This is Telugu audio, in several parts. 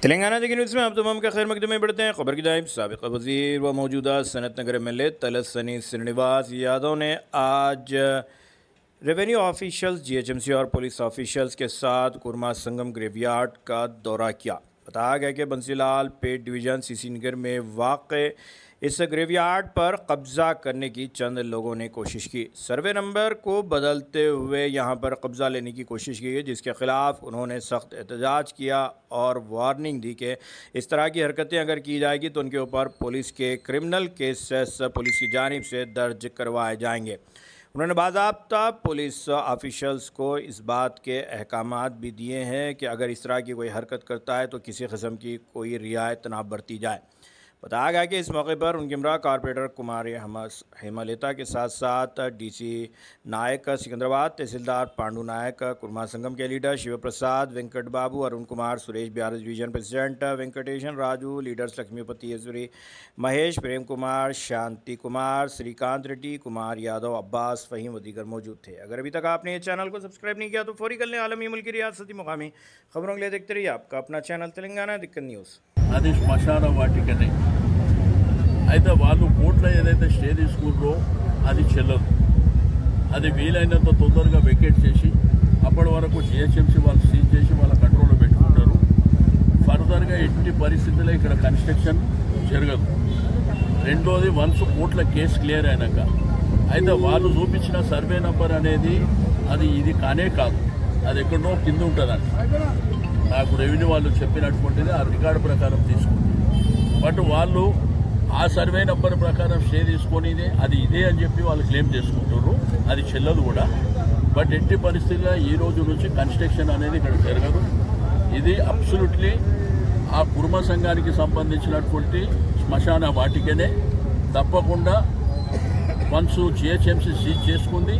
तेलंगाना की न्यूज़ में आप तमाम का खैर मकदमे बढ़ते हैं। खबर की जानिब साबिक़ वज़ीर व मौजूदा सनत नगर MLA तलस्सनी श्रीनिवास यादव ने आज रेवेन्यू ऑफिशियल्स, GHMC और पुलिस ऑफिशियल्स के साथ कुरमा संगम ग्रेवयार्ड का दौरा किया। बताया गया कि बंसीलाल पेट डिवीज़न CC नगर में वाक़ इस ग्रेवयार्ड पर कब्ज़ा करने की चंद लोगों ने कोशिश की। सर्वे नंबर को बदलते हुए यहां पर कब्ज़ा लेने की कोशिश की गई, जिसके ख़िलाफ़ उन्होंने सख्त एहतजाज किया और वार्निंग दी कि इस तरह की हरकतें अगर की जाएगी तो उनके ऊपर पुलिस के क्रिमिनल केसेस पुलिस की जानिब से दर्ज करवाए जाएंगे। उन्होंने बाज़ाब्ता पुलिस ऑफिशल्स को इस बात के अहकामात भी दिए हैं कि अगर इस तरह की कोई हरकत करता है तो किसी किस्म की कोई रियायत ना बरती जाए। बताया गया कि इस मौके पर उनके हमरा कॉरपोरेटर कुमारी हेमलता के साथ साथ DC नायक सिकंदराबाद, तहसीलदार पांडु नायक, कुरमा संगम के leader Shiv Prasad, Venkat Babu, Arun Kumar, Suresh Bihar division president Venkatesan Raju, leaders Lakshmipati Yechury, Mahesh, Prem Kumar, Shanti Kumar, Srikanth Reddy, Kumar Yadav, Abbas, Faheem व दीगर मौजूद थे। अगर अभी तक आपने इस चैनल को सब्सक्राइब नहीं किया तो फौरी कर लें। आलमी मुल्क की रियासती मुकामी खबरों के लिए देखते रहिए आपका अपना चैनल तेलंगाना दिक्कत न्यूज़। అది శ్మశాన వాటికనే అయితే వాళ్ళు కోర్టులో ఏదైతే స్టే తీసుకుంటారో అది చెల్లదు. అది వీలైనంత తొందరగా వెకేట్ చేసి అప్పటి వరకు GHMC వాళ్ళు సీజ్ చేసి వాళ్ళ కంట్రోల్లో పెట్టుకుంటారు. ఫర్దర్గా ఎట్టి పరిస్థితుల్లో ఇక్కడ కన్స్ట్రక్షన్ జరగదు. రెండోది వన్స్ కోర్టుల కేసు క్లియర్ అయినాక అయితే వాళ్ళు చూపించిన సర్వే నంబర్ అనేది అది ఇది కానే కాదు, అది ఎక్కడో కింద ఉంటుందండి. నాకు రెవెన్యూ వాళ్ళు చెప్పినటువంటిది ఆ రికార్డు ప్రకారం తీసుకుంది. బట్ వాళ్ళు ఆ సర్వే నంబర్ ప్రకారం స్టే తీసుకొని అది ఇదే అని చెప్పి వాళ్ళు క్లెయిమ్ చేసుకుంటారు. అది చెల్లదు కూడా. బట్ ఎట్టి పరిస్థితుల్లో ఈ రోజు నుంచి కన్స్ట్రక్షన్ అనేది ఇక్కడ జరగదు. ఇది అబ్సల్యూట్లీ ఆ కుర్మ సంఘానికి సంబంధించినటువంటి శ్మశాన వాటికనే. తప్పకుండా వన్స్ GHMC సీజ్ చేసుకుంది,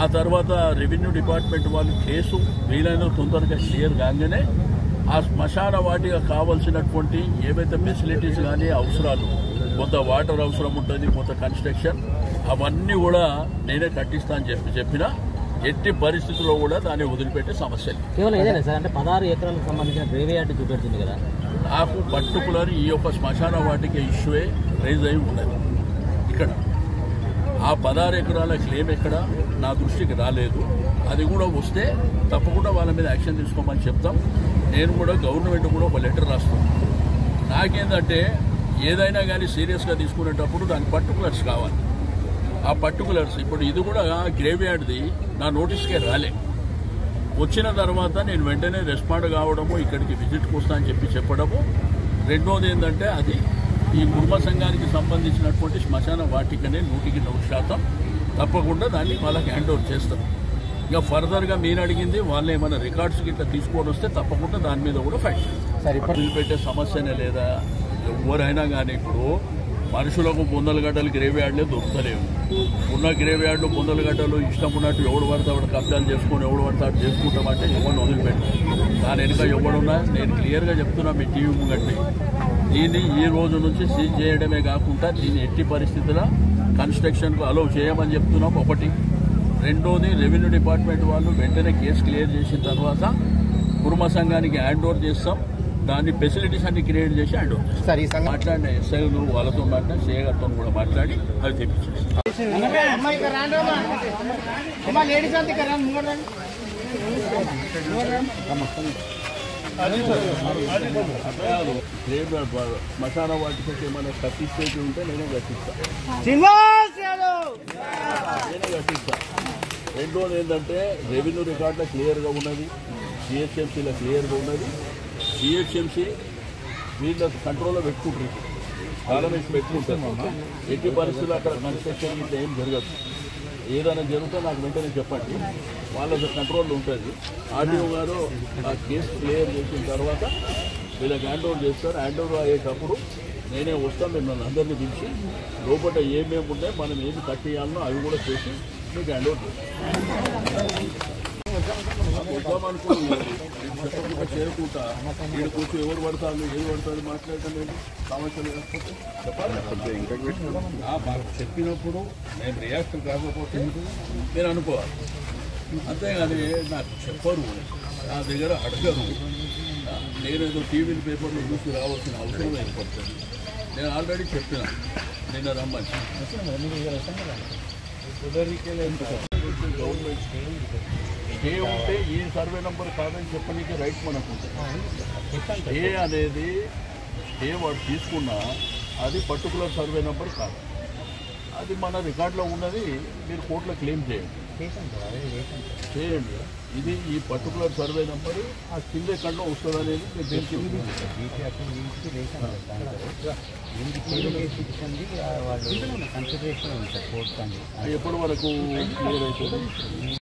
ఆ తర్వాత రెవెన్యూ డిపార్ట్మెంట్ వాళ్ళు కేసు వీలైన తొందరగా క్లియర్ కాగానే ఆ శ్మశాన వాటిక కావాల్సినటువంటి ఏవైతే ఫెసిలిటీస్ కానీ అవసరాలు, కొంత వాటర్ అవసరం ఉంటుంది, కొంత కన్స్ట్రక్షన్, అవన్నీ కూడా నేనే కట్టిస్తా అని చెప్పిన ఎట్టి పరిస్థితుల్లో కూడా దాన్ని వదిలిపెట్టే సమస్య కేవలం ఏదైనా సార్ అంటే 16 ఎకరాలకు సంబంధించిన గ్రేవయార్డ్ చూపెడుతుంది కదా. నాకు పర్టికులర్ ఈ యొక్క శ్మశాన వాటిక ఇష్యూే రైజ్ అయి ఉన్నది. ఇక్కడ ఆ 16 ఎకరాల క్లెయిమ్ ఎక్కడ నా దృష్టికి రాలేదు. అది కూడా వస్తే తప్పకుండా వాళ్ళ మీద యాక్షన్ తీసుకోమని చెప్తాం. నేను కూడా గవర్నమెంట్ కూడా ఒక లెటర్ రాస్తాను. నాకేందంటే ఏదైనా కానీ సీరియస్గా తీసుకునేటప్పుడు దాని పర్టికులర్స్ కావాలి. ఆ పర్టికులర్స్ ఇప్పుడు ఇది కూడా గ్రేవ్యార్డ్ది నా నోటీస్కే రాలే. వచ్చిన తర్వాత నేను వెంటనే రెస్పాండ్ కావడము, ఇక్కడికి విజిట్కి వస్తా అని చెప్పడము. రెండోది ఏంటంటే అది ఈ కుర్మ సంఘానికి సంబంధించినటువంటి శ్మశాన వాటికనే 100% తప్పకుండా దాన్ని వాళ్ళకి హ్యాండ్ ఓవర్ చేస్తాం. ఇక ఫర్దర్గా మీరు అడిగింది వాళ్ళు ఏమైనా రికార్డ్స్ గిట్లా తీసుకొని వస్తే తప్పకుండా దాని మీద కూడా ఫైట్ చేస్తాం. పెట్టే సమస్యనే లేదా. ఎవరైనా కానీ ఇప్పుడు మనుషులకు బొందలగడ్డలు గ్రేవ్యార్డ్లే దొరుకుతలేవు. ఉన్న గ్రేవ్యార్డ్లు బొందలగడ్డలు ఇష్టం ఉన్నట్టు ఎవడు పడితే అక్కడ కబ్జాలు చేసుకుని ఎవడు పడితే అటు చేసుకుంటామంటే ఎవరిని వదిలిపెట్టారు. దాని వెనుక ఎవడున్నా నేను క్లియర్గా చెప్తున్నా మీ టీవీ ముంగట్టి, దీన్ని ఈ రోజు నుంచి సీజ్ చేయడమే కాకుండా దీన్ని ఎట్టి పరిస్థితుల్లో కన్స్ట్రక్షన్కు అలౌ చేయమని చెప్తున్నాం. ఒకటి. రెండోది రెవెన్యూ డిపార్ట్మెంట్ వాళ్ళు వెంటనే కేసు క్లియర్ చేసిన తర్వాత కుర్మ సంఘానికి హ్యాండ్ ఓవర్ చేస్తాం. దాన్ని ఫెసిలిటీస్ అన్ని క్రియేట్ చేసి హ్యాండ్ ఓవర్ చేస్తాం. మాట్లాడిన ఎస్ఐలు వాళ్ళతో మాట్లాడిన CA గారితో కూడా మాట్లాడి అది తెప్పించేస్తాం. శ్మశాన వాటికి ఏమైనా కట్టించేది ఉంటే నేనే కట్టిస్తాను. రెండోది ఏంటంటే రెవెన్యూ రికార్డులో క్లియర్గా ఉన్నది, GHMCలో క్లియర్గా ఉన్నది. GHMC వీళ్ళ కంట్రోల్లో పెట్టుకుంటారు, గవర్నమెంట్ పెట్టుకుంటారు. ఎట్టి పరిస్థితుల్లో అక్కడ కన్స్ట్రక్షన్ ఇంత ఏం జరగదు. ఏదైనా జరిగితే నాకు వెంటనే చెప్పండి, వాళ్ళ కంట్రోల్లో ఉంటుంది. RDO గారు ఆ కేసు క్లియర్ చేసిన తర్వాత వీళ్ళకి హ్యాండ్ ఓవర్ చేస్తారు. హ్యాండ్ ఓవర్ అయ్యేటప్పుడు నేనే వస్తాను, మిమ్మల్ని అందరినీ పిలిచి లోపల ఏమేమి ఉంటాయి, మనం ఏమి కట్టేయాలనో అవి కూడా చేసి మీకు హ్యాండ్ ఓవర్ చేస్తాం. వద్దామనుకుంటున్నాను చేరుకుంటా, వీళ్ళు కూర్చొని ఎవరు పడతారు ఏది పడతారు మాట్లాడటం లేదు. సమస్యలు చెప్పాలి. మాకు చెప్పినప్పుడు నేను రియాక్షన్ కాకపోతే మీరు అనుకోవాలి. అంతేగాని నాకు చెప్పరు, నా దగ్గర అడగరు. నేనేదో టీవీలు పేపర్లు చూసి రావాల్సిన అవసరం ఏర్పడుతుంది. నేను ఆల్రెడీ చెప్పిన నిన్న రమ్మని. గవర్నమెంట్ స్టే ఉంటే ఈ సర్వే నెంబర్ కాదని చెప్పడానికి రైట్ మనకు ఉంటుంది. స్టే అనేది స్టే వాడు తీసుకున్నా అది పర్టికులర్ సర్వే నెంబర్ కాదు, అది మన రికార్డులో ఉన్నది. మీరు కోర్టులో క్లెయిమ్ చేయండి. ఇది ఈ పర్టికులర్ సర్వే నెంబర్ ఆ కింద ఎక్కడో వస్తుంది అనేది మీరు తెలుసుకుంటుంది. ఎప్పటి వరకు క్లియర్ అవుతుంది?